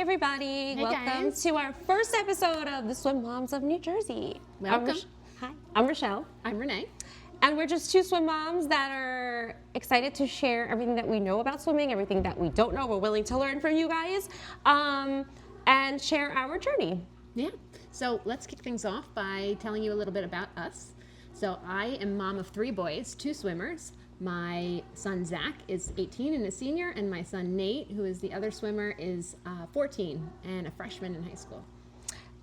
everybody. Hey, Welcome guys. to our first episode of the Swim Moms of New Jersey. Welcome. Hi, I'm Rochelle. I'm Renee. And we're just two swim moms that are excited to share everything that we know about swimming, everything that we don't know, we're willing to learn from you guys, and share our journey. Yeah. So let's kick things off by telling you a little bit about us. So I am mom of 3 boys, 2 swimmers. My son Zach is 18 and a senior, and my son Nate, who is the other swimmer, is 14 and a freshman in high school.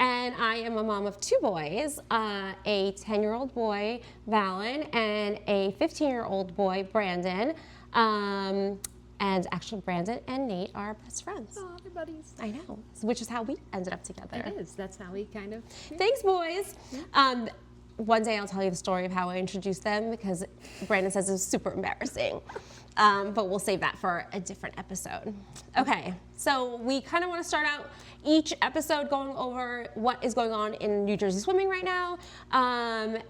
And I am a mom of 2 boys, a 10-year-old boy, Valen, and a 15-year-old boy, Brandon. And actually, Brandon and Nate are best friends. Oh, they're buddies. I know, which is how we ended up together. It is. That's how we kind of... Thanks, boys. One day I'll tell you the story of how I introduced them because Brandon says it was super embarrassing. But we'll save that for a different episode. Okay, so we kind of want to start out each episode going over what is going on in New Jersey swimming right now,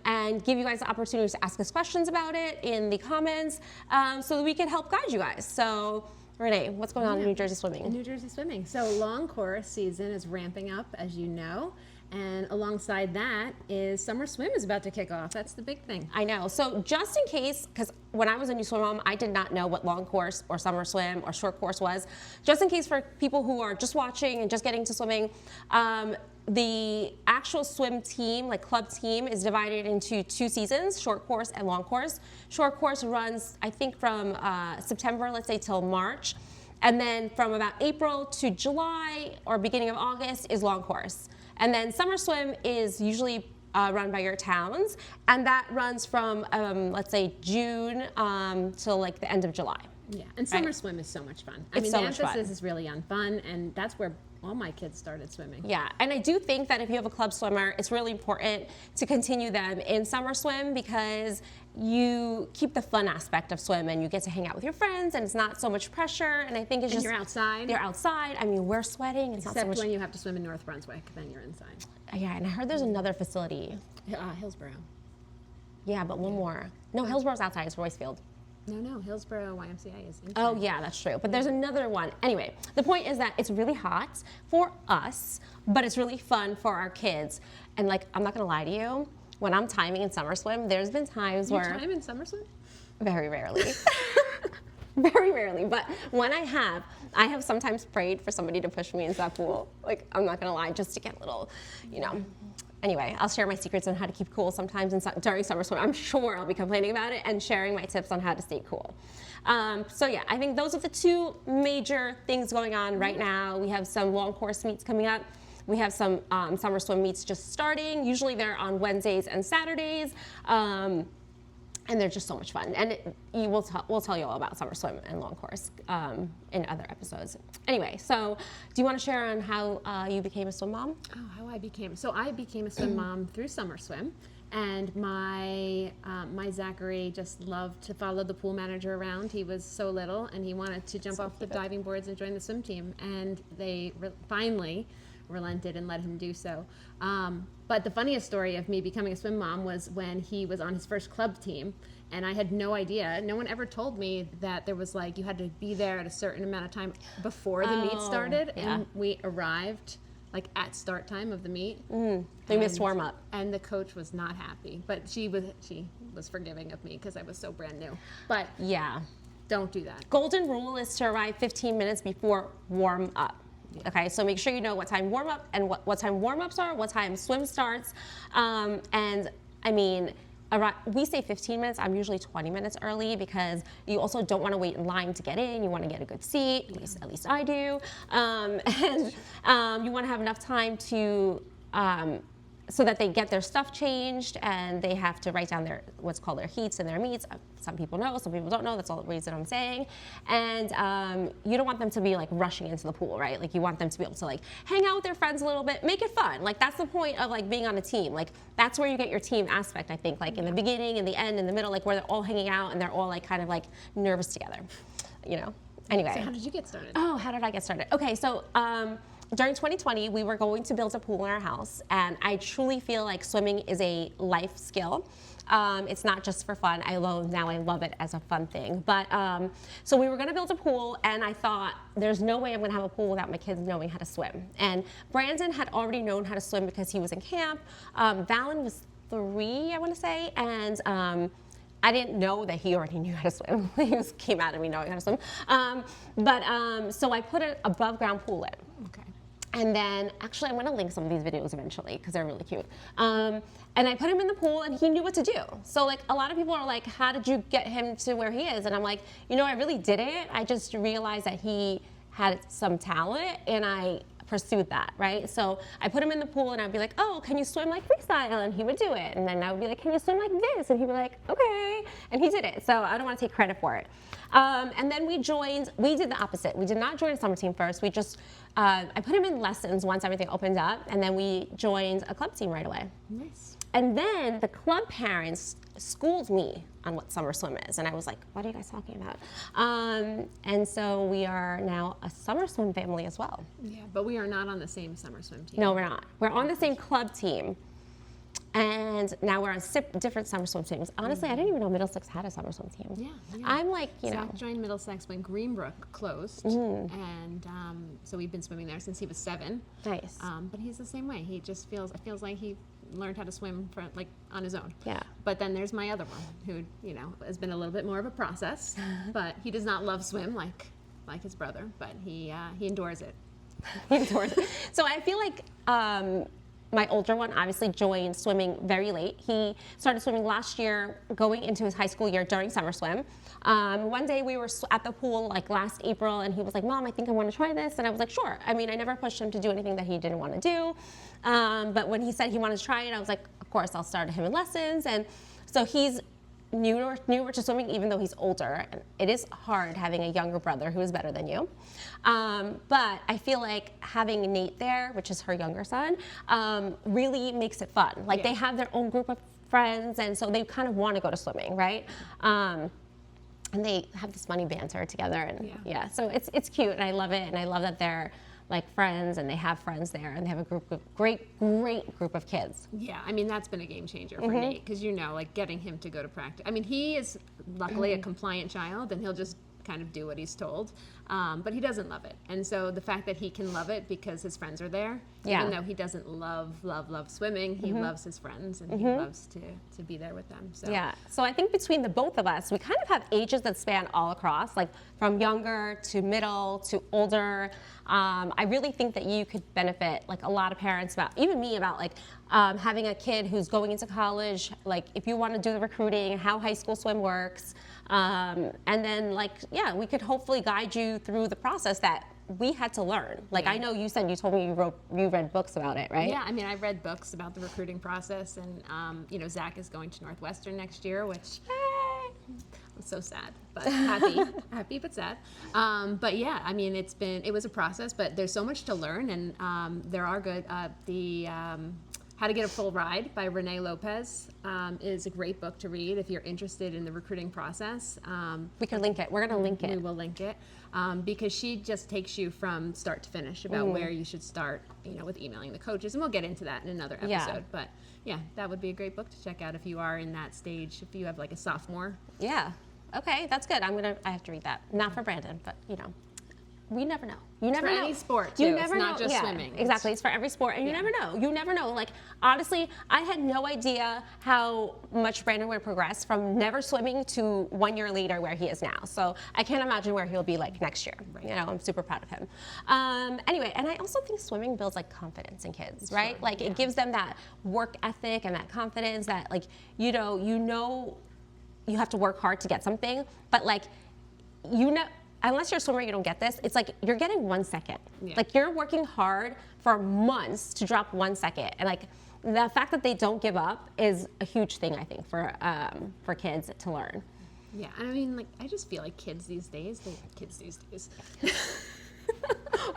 and give you guys the opportunity to ask us questions about it in the comments, so that we can help guide you guys. So Renee, what's going on in New Jersey swimming? In New Jersey swimming. So long course season is ramping up, as you know. And alongside that is summer swim is about to kick off. That's the big thing. I know. So just in case, because when I was a new swim mom, I did not know what long course or summer swim or short course was. Just in case for people who are just watching and just getting to swimming, the actual swim team, like club team, is divided into 2 seasons, short course and long course. Short course runs, I think, from September, let's say, till March. And then from about April to July or beginning of August is long course. And then summer swim is usually run by your towns, and that runs from, let's say, June till like the end of July. Yeah, and summer swim is so much fun. I mean, so the much emphasis fun. is really on fun, and that's where all my kids started swimming. Yeah, and I do think that if you have a club swimmer, it's really important to continue them in summer swim because you keep the fun aspect of swim and you get to hang out with your friends and it's not so much pressure, and I think it's And just... you're outside. You're outside. I mean, we're sweating. It's Except not so much... when you have to swim in North Brunswick, then you're inside. Yeah, and I heard there's another facility. Hillsborough. Yeah, but one more. No, Hillsborough's outside. It's Roycefield. No, Hillsborough YMCA is inside. Oh yeah, that's true. But there's another one. Anyway, the point is that it's really hot for us, but it's really fun for our kids. And like, I'm not gonna lie to you, when I'm timing in summer swim, there's been times where... You time in summer swim? Very rarely. Very rarely. But when I have sometimes prayed for somebody to push me into that pool. Like, I'm not gonna lie, just to get a little, you know. Anyway, I'll share my secrets on how to keep cool sometimes during summer swim. I'm sure I'll be complaining about it and sharing my tips on how to stay cool. So yeah, I think those are the 2 major things going on right now. We have some long course meets coming up. We have some summer swim meets just starting. Usually they're on Wednesdays and Saturdays. And they're just so much fun. And we'll tell you all about summer swim and long course in other episodes. Anyway, so do you want to share on how you became a swim mom? Oh, how I became. So I became a swim mom through summer swim. And my Zachary just loved to follow the pool manager around. He was so little, and he wanted to jump off the diving boards and join the swim team. And they finally relented and let him do so. But the funniest story of me becoming a swim mom was when he was on his first club team, and I had no idea. No one ever told me that there was like, you had to be there at a certain amount of time before the meet started, and we arrived like at start time of the meet. They missed warm up. And the coach was not happy, but she was forgiving of me because I was so brand new. But yeah, don't do that. Golden rule is to arrive 15 minutes before warm up. Yeah. Okay, so make sure you know what time warm up and what time warm ups are, what time swim starts, and I mean, we say 15 minutes. I'm usually 20 minutes early because you also don't want to wait in line to get in. You want to get a good seat, at least I do, and you want to have enough time to. So that they get their stuff changed and they have to write down what's called their heats and their meets. Some people know, some people don't know. That's all the reason I'm saying. And you don't want them to be like rushing into the pool, right? Like you want them to be able to like hang out with their friends a little bit, make it fun. Like that's the point of like being on a team. Like that's where you get your team aspect, I think. Like in the beginning, in the end, in the middle, like where they're all hanging out and they're all like kind of like nervous together, you know? Anyway. So how did you get started? Oh, how did I get started? Okay, so during 2020, we were going to build a pool in our house, and I truly feel like swimming is a life skill. It's not just for fun. I love it as a fun thing. But so we were going to build a pool, and I thought there's no way I'm going to have a pool without my kids knowing how to swim. And Brandon had already known how to swim because he was in camp. Valen was 3, I want to say, and I didn't know that he already knew how to swim. He came out of me knowing how to swim. So I put an above ground pool in. Okay. And then, actually, I'm going to link some of these videos eventually because they're really cute. And I put him in the pool, and he knew what to do. So, like, a lot of people are like, how did you get him to where he is? And I'm like, I really didn't. I just realized that he had some talent, and I pursued that, right? So I put him in the pool, and I'd be like, oh, can you swim like freestyle? And he would do it. And then I would be like, can you swim like this? And he'd be like, okay. And he did it. So I don't want to take credit for it. And then we did the opposite. We did not join a summer team first. We just, I put him in lessons once everything opened up, and then we joined a club team right away. Nice. And then the club parents schooled me on what summer swim is. And I was like, what are you guys talking about? And so we are now a summer swim family as well. Yeah, but we are not on the same summer swim team. No, we're not. We're on the same club team. And now we're on different summer swim teams. Honestly, I didn't even know Middlesex had a summer swim team. Yeah. I'm like, Zach joined Middlesex when Greenbrook closed, and so we've been swimming there since he was 7. Nice. But he's the same way. He just feels like he learned how to swim on his own. Yeah. But then there's my other one who has been a little bit more of a process, but he does not love swim like his brother, but he endures it. He endures it. So I feel like my older one obviously joined swimming very late. He started swimming last year, going into his high school year during summer swim. One day we were at the pool like last April, and he was like, Mom, I think I want to try this. And I was like, sure. I mean, I never pushed him to do anything that he didn't want to do. But when he said he wanted to try it, I was like, of course, I'll start him in lessons. And so he's newer to swimming, even though he's older. It is hard having a younger brother who is better than you. But I feel like having Nate there, which is her younger son, really makes it fun. Like they have their own group of friends, and so they kind of want to go to swimming, right? And they have this funny banter together, and so it's cute, and I love it, and I love that they're like friends, and they have friends there, and they have a great group of kids. Yeah, I mean, that's been a game changer for Nate, because like getting him to go to practice. I mean, he is luckily a compliant child, and he'll just kind of do what he's told, but he doesn't love it. And so the fact that he can love it because his friends are there, even though he doesn't love swimming, he loves his friends, and he loves to be there with them. So. Yeah, so I think between the both of us, we kind of have ages that span all across, like from younger to middle to older. I really think that you could benefit, like a lot of parents, even me, about like having a kid who's going into college, like if you want to do the recruiting, how high school swim works, and then we could hopefully guide you through the process that we had to learn. Like I know you told me you read books about it, right? Yeah, I mean, I read books about the recruiting process, and Zach is going to Northwestern next year, which I'm so sad, but happy but sad. But yeah, I mean, it was a process, but there's so much to learn, and there are good. How to Get a Full Ride by Renee Lopez is a great book to read if you're interested in the recruiting process. We can link it. We're going to link it. We will link it because she just takes you from start to finish about where you should start, with emailing the coaches, and we'll get into that in another episode. Yeah. But yeah, that would be a great book to check out if you are in that stage, if you have like a sophomore. Yeah. Okay, that's good. I have to read that. Not for Brandon, but we never know. You never know. For any sport, too. You never it's know. not just swimming. Exactly. It's for every sport, and you never know. You never know. Like, honestly, I had no idea how much Brandon would progress from never swimming to 1 year later where he is now. So I can't imagine where he'll be like next year. Right. I'm super proud of him. Anyway, and I also think swimming builds like confidence in kids, right? Sure. Like it gives them that work ethic and that confidence that like you have to work hard to get something, but unless you're a swimmer, you don't get this. It's like you're getting 1 second. Yeah. Like you're working hard for months to drop 1 second, and like the fact that they don't give up is a huge thing, I think, for kids to learn. Yeah, and I mean, I just feel like kids these days.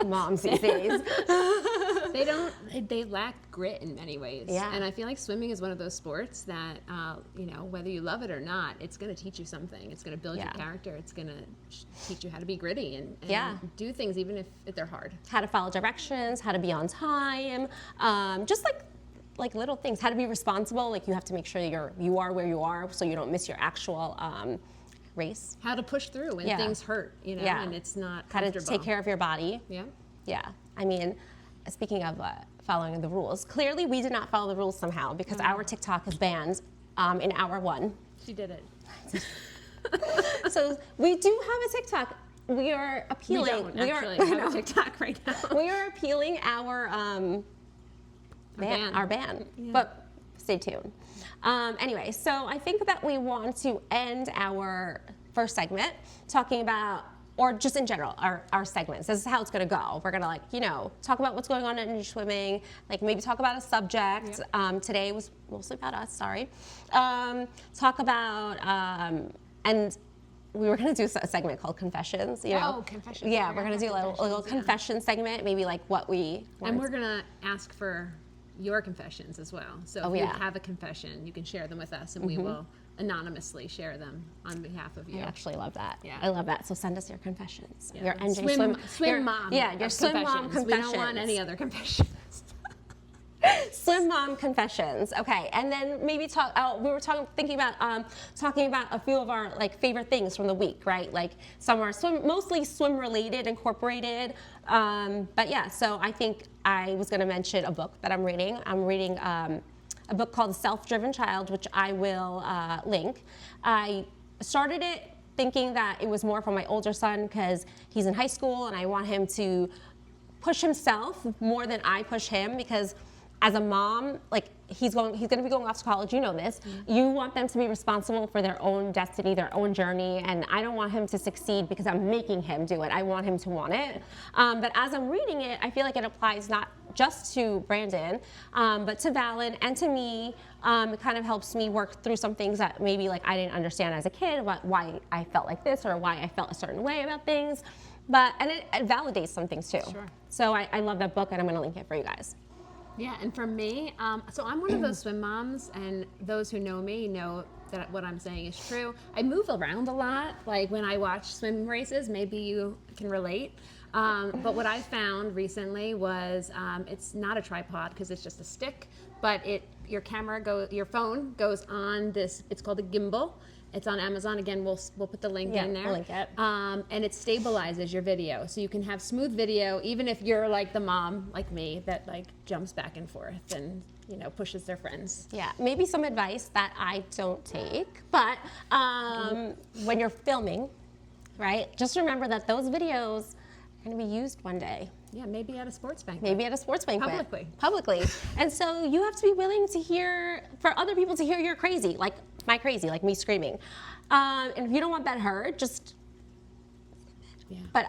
Moms these days. They lack grit in many ways. Yeah. And I feel like swimming is one of those sports that, whether you love it or not, it's going to teach you something. It's going to build your character. It's going to teach you how to be gritty and do things even if they're hard. How to follow directions, how to be on time, just like little things. How to be responsible. Like you have to make sure you are where you are so you don't miss your actual race. How to push through when things hurt, and it's not comfortable. How to take care of your body. Yeah. Yeah. I mean, speaking of following the rules, clearly we did not follow the rules somehow because our TikTok is banned in hour 1. She did it. So we do have a TikTok. We are appealing. We don't have a TikTok right now. We are appealing our ban. Yeah. But stay tuned. Anyway, so I think that we want to end our first segment talking about, or just in general, our segments. This is how it's going to go. We're going to talk about what's going on in swimming, like maybe talk about a subject. Yep. Today was mostly about us, sorry. Talk about, and we were going to do a segment called Confessions. Confessions. Yeah, we're going to do a little confession segment, maybe like what we want. And we're going to ask for your confessions as well. So if you have a confession, you can share them with us and we will anonymously share them on behalf of you. I actually love that. Yeah. I love that. So send us your confessions. Yeah. Your NJ swim mom. Yeah, your swim mom confessions. We don't want any other confessions. Swim mom confessions. Okay, and then maybe talk. We were thinking about talking about a few of our favorite things from the week, right? Like some are mostly swim related, incorporated. But yeah, so I think I was going to mention a book that I'm reading. I'm reading a book called The Self-Driven Child, which I will link. I started it thinking that it was more for my older son because he's in high school and I want him to push himself more than I push him because as a mom, he's going to be going off to college, you know this. Mm-hmm. You want them to be responsible for their own destiny, their own journey, and I don't want him to succeed because I'm making him do it. I want him to want it. But as I'm reading it, I feel like it applies not just to Brandon, but to Valen and to me. It kind of helps me work through some things that maybe I didn't understand as a kid about why I felt like this or why I felt a certain way about things. And it validates some things too. Sure. So I love that book and I'm going to link it for you guys. Yeah, and for me, so I'm one of those swim moms, and those who know me know that what I'm saying is true. I move around a lot, like when I watch swim races, maybe you can relate. But what I found recently was it's not a tripod because it's just a stick, but your phone goes on this, it's called a gimbal. It's on Amazon. Again, we'll put the link in there. We'll link it. And it stabilizes your video. So you can have smooth video, even if you're like the mom, like me, that jumps back and forth and, pushes their friends. Yeah, maybe some advice that I don't take, but when you're filming, right, just remember that those videos are going to be used one day. Yeah, maybe at a sports banquet. Maybe at a sports banquet. Publicly. And so you have to be willing to for other people to hear you're crazy, like my crazy, like me screaming. And if you don't want that heard, just... Yeah. But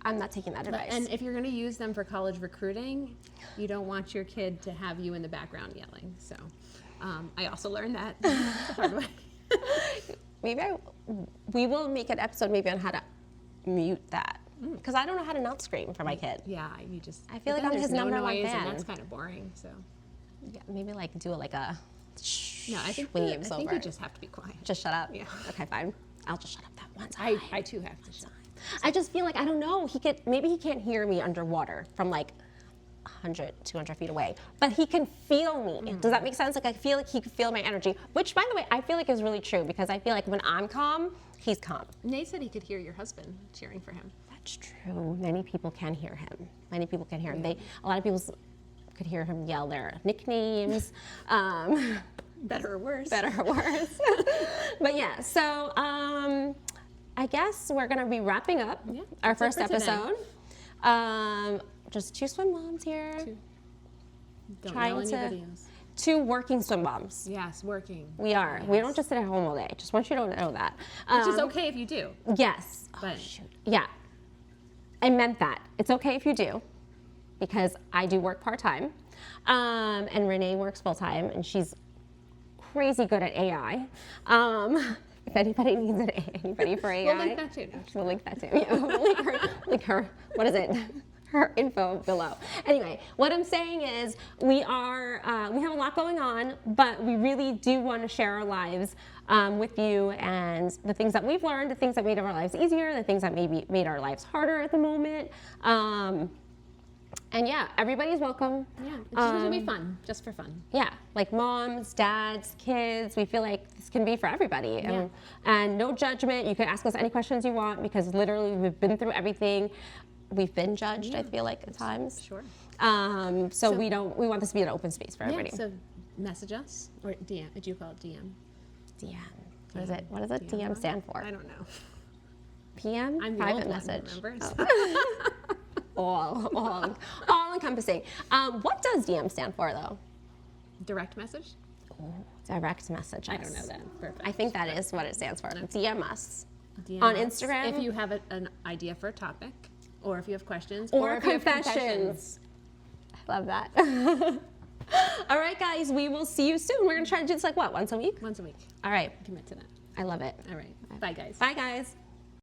I'm not taking that advice. And if you're going to use them for college recruiting, you don't want your kid to have you in the background yelling. So I also learned that the hard way. Maybe we will make an episode maybe on how to mute that. Because I don't know how to not scream for my kid. Yeah, I feel like I'm his number one fan. And that's kind of boring. So yeah, maybe do a no, I think you just have to be quiet. Just shut up. Yeah. Okay, fine. I'll just shut up that one time. I too have to shut up. I just feel like I don't know. Maybe he can't hear me underwater from 100, 200 feet away, but he can feel me. Does that make sense? I feel like he can feel my energy, which, by the way, I feel like is really true because I feel like when I'm calm, he's calm. Nate said he could hear your husband cheering for him. That's true. Many people can hear him. A lot of people could hear him yell their nicknames. Better or worse. But yeah, so I guess we're going to be wrapping up our first episode. Just 2 swim moms here. 2. Don't yell in your videos. 2 working swim moms. Yes, working. We are. Yes. We don't just sit at home all day. Just want you to know that. Which is okay if you do. Yes. But yeah. I meant that. It's okay if you do, because I do work part-time, and Renee works full-time, and she's crazy good at AI. If anybody needs anybody for AI, we'll link that too. We'll link that too. Yeah, we'll link her. What is it? her info below. Anyway, what I'm saying is we have a lot going on, but we really do want to share our lives with you, and the things that we've learned, the things that made our lives easier, the things that maybe made our lives harder at the moment. And yeah, everybody's welcome. Yeah, it's just gonna be fun, just for fun. Yeah, like moms, dads, kids, we feel like this can be for everybody. Yeah. And no judgment. You can ask us any questions you want, because literally we've been through everything. We've been judged, I feel like, at times. Sure. So we want this to be an open space for everybody. Yeah, so message us, or DM, did you call it DM? DM. What is it? What does it DM stand for? I don't know. PM? I'm the Private old one, message. remember? all encompassing. What does DM stand for, though? Direct message? Direct message. I don't know that. Perfect. I think that is what it stands for. DM us. DM on us Instagram. If you have an idea for a topic, or if you have questions, Or if you have confessions. I love that. All right, guys, we will see you soon. We're going to try to do this like what, once a week? Once a week. All right. Commit to that. I love it. All right. Bye, guys. Bye, guys.